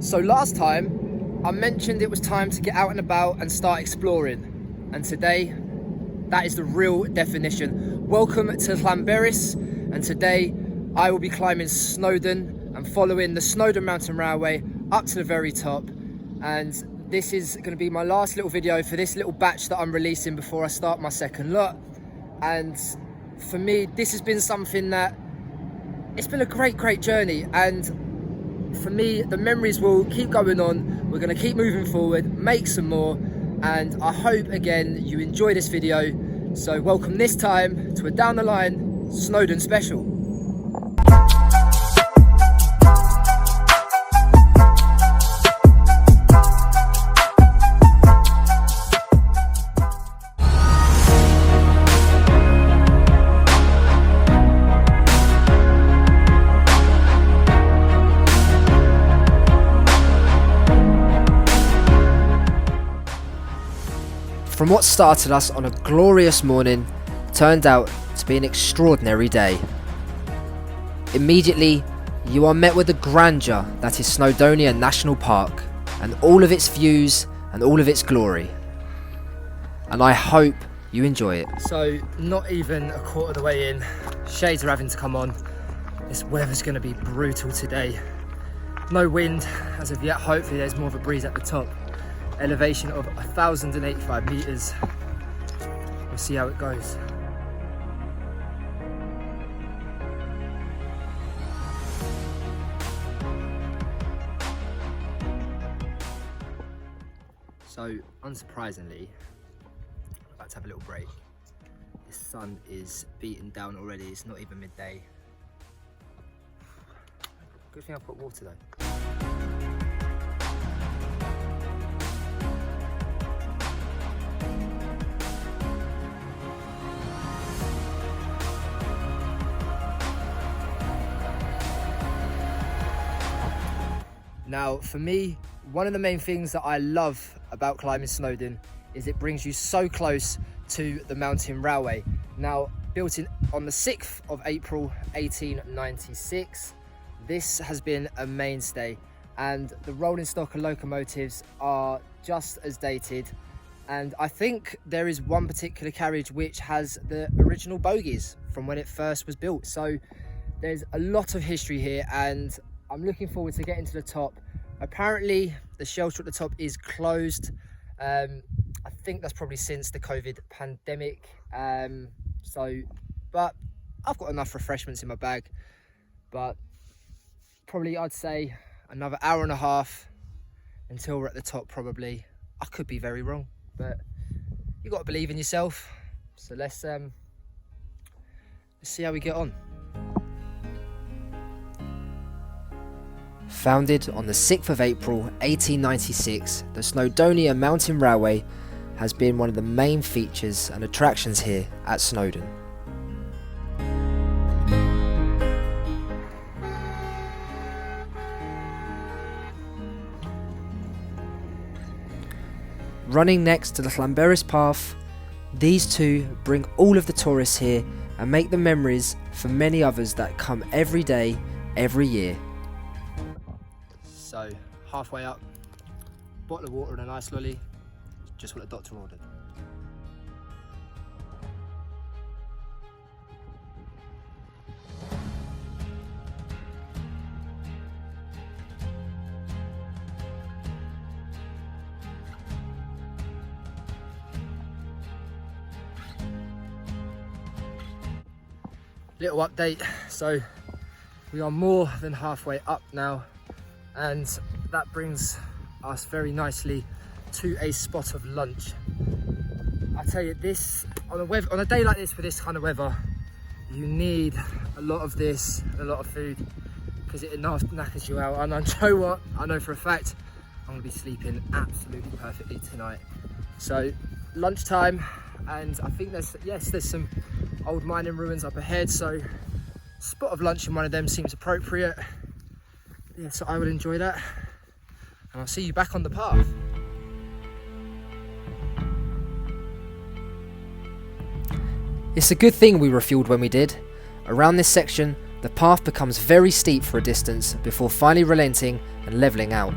So last time I mentioned it was time to get out and about and start exploring, and today that is the real definition. Welcome to Llanberis, and today I will be climbing Snowdon and following the Snowdon Mountain Railway up to the very top. And this is going to be my last little video for this little batch that I'm releasing before I start my second lot. And for me, this has been something that it's been a great journey, and for me the memories will keep going on. We're going to keep moving forward, make some more, and I hope again you enjoy this video. So welcome this time to a down the line Snowdon special. From what started us on a glorious morning, turned out to be an extraordinary day. Immediately, you are met with the grandeur that is Snowdonia National Park, and all of its views and all of its glory. And I hope you enjoy it. So, not even a quarter of the way in, shades are having to come on. This weather's going to be brutal today. No wind as of yet, hopefully there's more of a breeze at the top. Elevation of 1,085 meters. We'll see how it goes. So, unsurprisingly, I'm about to have a little break. The sun is beating down already. It's not even midday. Good thing I've got water though. Now, for me, one of the main things that I love about climbing Snowdon is it brings you so close to the mountain railway. Now, built on the 6th of April 1896, this has been a mainstay, and the rolling stock and locomotives are just as dated. And I think there is one particular carriage which has the original bogies from when it first was built. So there's a lot of history here, and I'm looking forward to getting to the top. Apparently, the shelter at the top is closed. I think that's probably since the COVID pandemic. But I've got enough refreshments in my bag. But probably I'd say another hour and a half until we're at the top probably. I could be very wrong, but you got to believe in yourself. So let's see how we get on. Founded on the 6th of April 1896, the Snowdonia Mountain Railway has been one of the main features and attractions here at Snowdon. Running next to the Llanberis Path, these two bring all of the tourists here and make the memories for many others that come every day, every year. So, halfway up, bottle of water and a nice lolly, just what the doctor ordered. Little update, so we are more than halfway up now, and that brings us very nicely to a spot of lunch. I tell you, this on a day like this, for this kind of weather, you need a lot of this, a lot of food, because it knackers you out. And I know what, I know for a fact I'm gonna be sleeping absolutely perfectly tonight. So lunchtime, and I think there's some old mining ruins up ahead, so spot of lunch in one of them seems appropriate. Yeah, so I will enjoy that, and I'll see you back on the path. It's a good thing we refueled when we did. Around this section, the path becomes very steep for a distance before finally relenting and levelling out.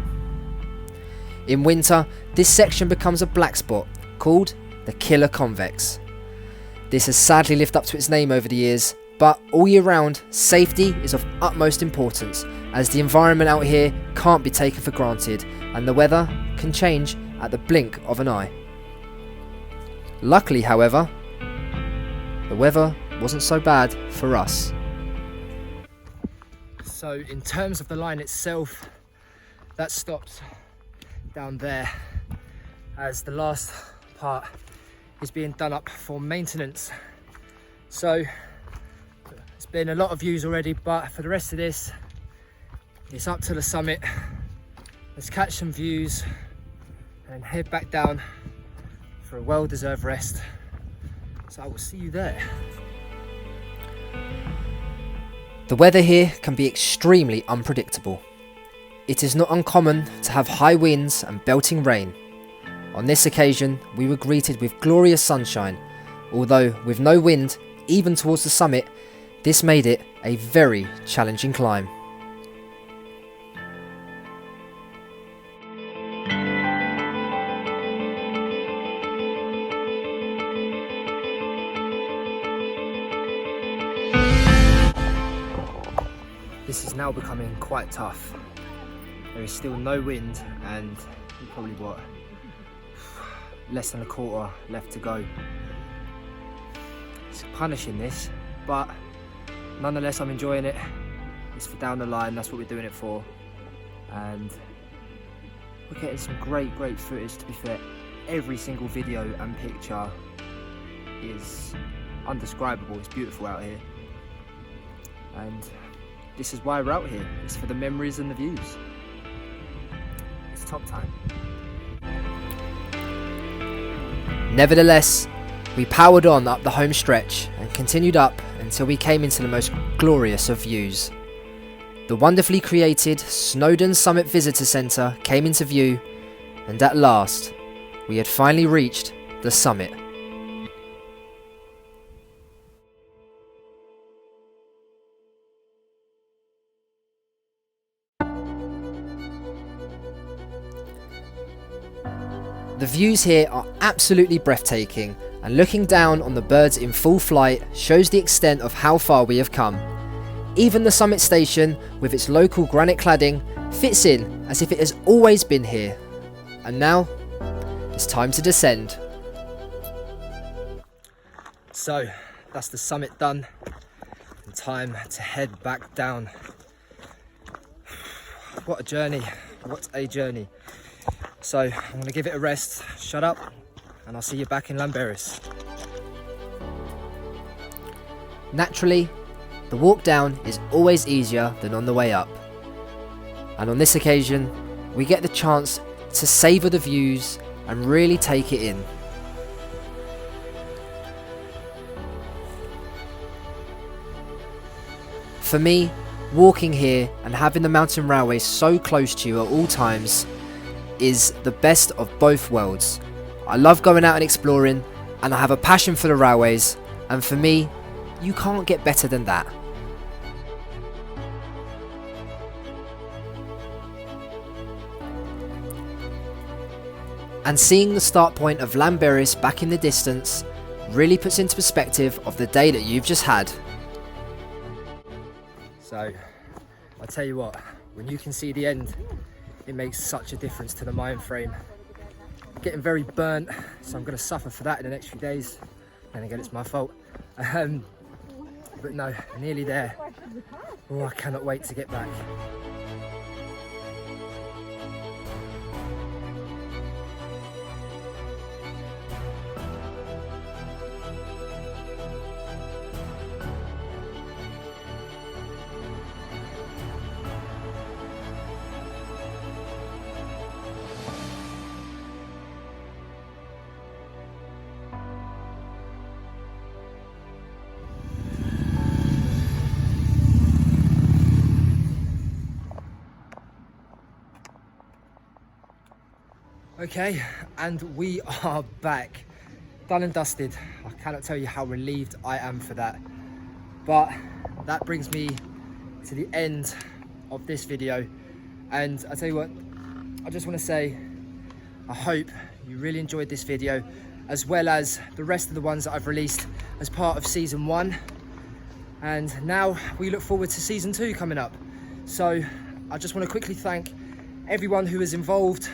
In winter, this section becomes a black spot called the Killer Convex. This has sadly lived up to its name over the years, but all year round, safety is of utmost importance, as the environment out here can't be taken for granted and the weather can change at the blink of an eye. Luckily, however, the weather wasn't so bad for us. So in terms of the line itself, that stops down there, as the last part is being done up for maintenance. So it's been a lot of views already, but for the rest of this, it's up to the summit. Let's catch some views and head back down for a well-deserved rest. So I will see you there. The weather here can be extremely unpredictable. It is not uncommon to have high winds and belting rain. On this occasion, we were greeted with glorious sunshine, although with no wind, even towards the summit, this made it a very challenging climb. This is now becoming quite tough. There is still no wind and probably less than a quarter left to go. It's punishing this, but nonetheless I'm enjoying it. It's for down the line, that's what we're doing it for. And we're getting some great footage, to be fair. Every single video and picture is undescribable, it's beautiful out here. And this is why we're out here, it's for the memories and the views. It's top time. Nevertheless, we powered on up the home stretch and continued up until we came into the most glorious of views. The wonderfully created Snowdon Summit Visitor Centre came into view, and at last, we had finally reached the summit. The views here are absolutely breathtaking, and looking down on the birds in full flight shows the extent of how far we have come. Even the summit station, with its local granite cladding, fits in as if it has always been here. And now, it's time to descend. So, that's the summit done, and time to head back down. What a journey, what a journey. So I'm going to give it a rest, shut up, and I'll see you back in Llanberis. Naturally, the walk down is always easier than on the way up. And on this occasion, we get the chance to savour the views and really take it in. For me, walking here and having the mountain railway so close to you at all times is the best of both worlds. I love going out and exploring, and I have a passion for the railways, and for me, you can't get better than that. And seeing the start point of Llanberis back in the distance really puts into perspective of the day that you've just had. So, I'll tell you what, when you can see the end, it makes such a difference to the mind frame. I'm getting very burnt, so I'm going to suffer for that in the next few days. Then again, it's my fault. But no, nearly there. Oh, I cannot wait to get back. Okay, and we are back, done and dusted. I cannot tell you how relieved I am for that. But that brings me to the end of this video. And I tell you what, I just want to say I hope you really enjoyed this video, as well as the rest of the ones that I've released as part of season 1. And now we look forward to season 2 coming up. So I just want to quickly thank everyone who was involved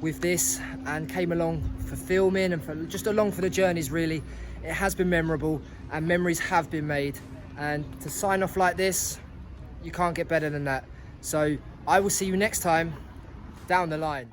with this and came along for filming and for just along for the journeys. Really, it has been memorable and memories have been made, and to sign off like this, you can't get better than that. So I will see you next time down the line.